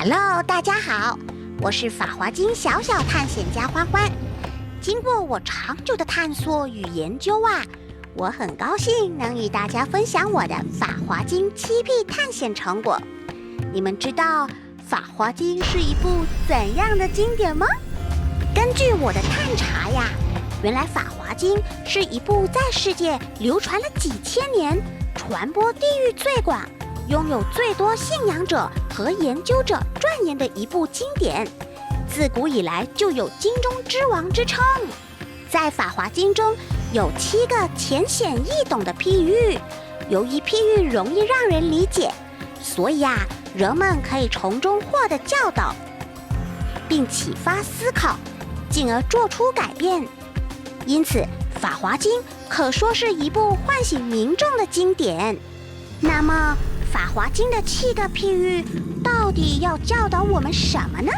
Hello， 大家好，我是法华经小小探险家欢欢。经过我长久的探索与研究我很高兴能与大家分享我的法华经7P 探险成果。你们知道法华经是一部怎样的经典吗？根据我的探查原来法华经是一部在世界流传了几千年，传播地域最广，拥有最多信仰者和研究者钻研的一部经典，自古以来就有经中之王之称。在法华经中有7个浅显易懂的譬喻，由于譬喻容易让人理解，所以人们可以从中获得教导，并启发思考，进而做出改变。因此法华经可说是一部唤醒民众的经典。那么法华经的7个譬喻到底要教导我们什么呢？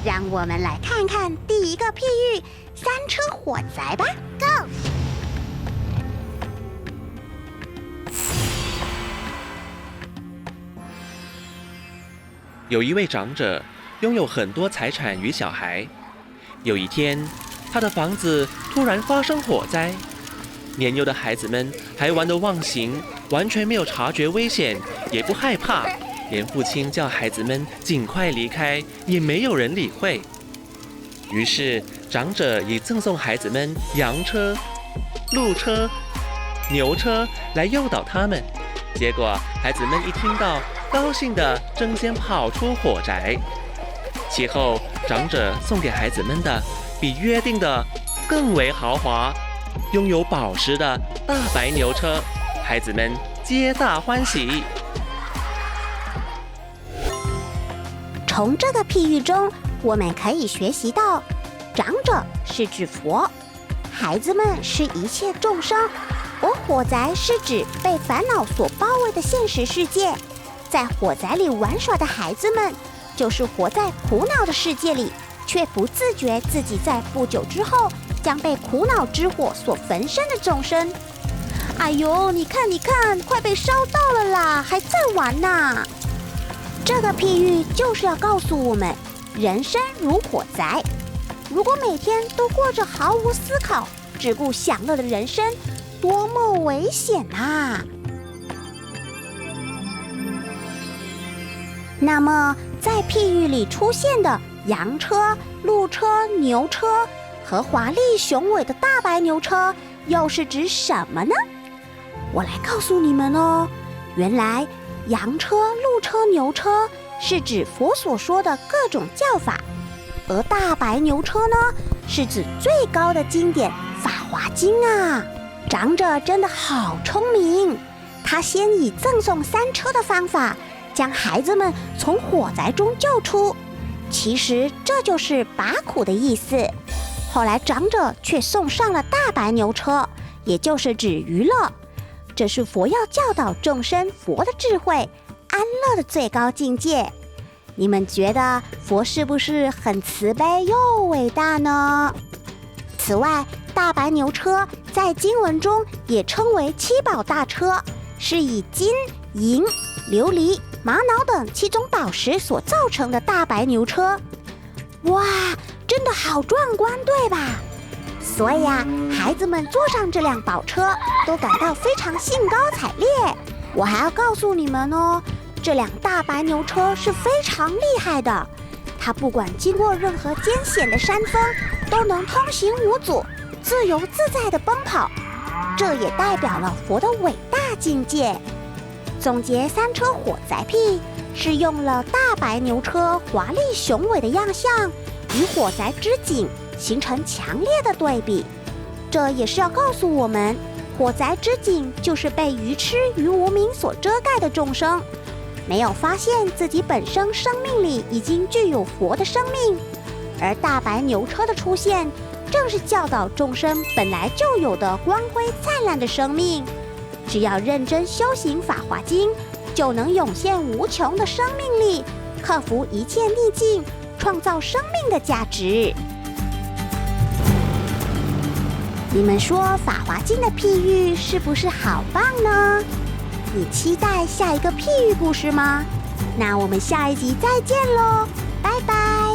让我们来看看第一个譬喻3车火灾吧。 Go！ 有一位长者拥有很多财产与小孩，有一天他的房子突然发生火灾，年幼的孩子们还玩得忘形，完全没有察觉危险，也不害怕，连父亲叫孩子们尽快离开也没有人理会。于是长者以赠送孩子们羊车、鹿车、牛车来诱导他们，结果孩子们一听到，高兴地争先跑出火宅。其后长者送给孩子们的比约定的更为豪华，拥有宝石的大白牛车，孩子们皆大欢喜。从这个譬喻中，我们可以学习到，长者是指佛，孩子们是一切众生，而火灾是指被烦恼所包围的现实世界。在火灾里玩耍的孩子们，就是活在苦恼的世界里，却不自觉自己在不久之后将被苦恼之火所焚身的众生。哎呦，你看，快被烧到了啦，还在玩呢！这个譬喻就是要告诉我们，人生如火灾，如果每天都过着毫无思考、只顾享乐的人生，多么危险啊！那么在譬喻里出现的羊车、鹿车、牛车和华丽雄伟的大白牛车又是指什么呢？我来告诉你们哦，原来羊车、鹿车、牛车是指佛所说的各种教法，而大白牛车呢，是指最高的经典《法华经》啊。长者真的好聪明，他先以赠送3车的方法将孩子们从火灾中救出，其实这就是拔苦的意思。后来长者却送上了大白牛车，也就是指娱乐，这是佛要教导众生佛的智慧、安乐的最高境界。你们觉得佛是不是很慈悲又伟大呢？此外，大白牛车在经文中也称为7宝大车，是以金、银、琉璃、玛瑙等7种宝石所造成的大白牛车。哇，真的好壮观，对吧？所以孩子们坐上这辆宝车都感到非常兴高采烈。我还要告诉你们哦，这辆大白牛车是非常厉害的，它不管经过任何艰险的山峰，都能通行无阻，自由自在地奔跑。这也代表了佛的伟大境界。总结3车火灾譬，是用了大白牛车华丽雄伟的样相与火灾之景形成强烈的对比。这也是要告诉我们，火灾之景就是被愚痴与无明所遮盖的众生，没有发现自己本身生命里已经具有佛的生命。而大白牛车的出现，正是教导众生本来就有的光辉灿烂的生命。只要认真修行法华经，就能涌现无穷的生命力，克服一切逆境，创造生命的价值。你们说法华经的譬喻是不是好棒呢？你期待下一个譬喻故事吗？那我们下一集再见喽，拜拜。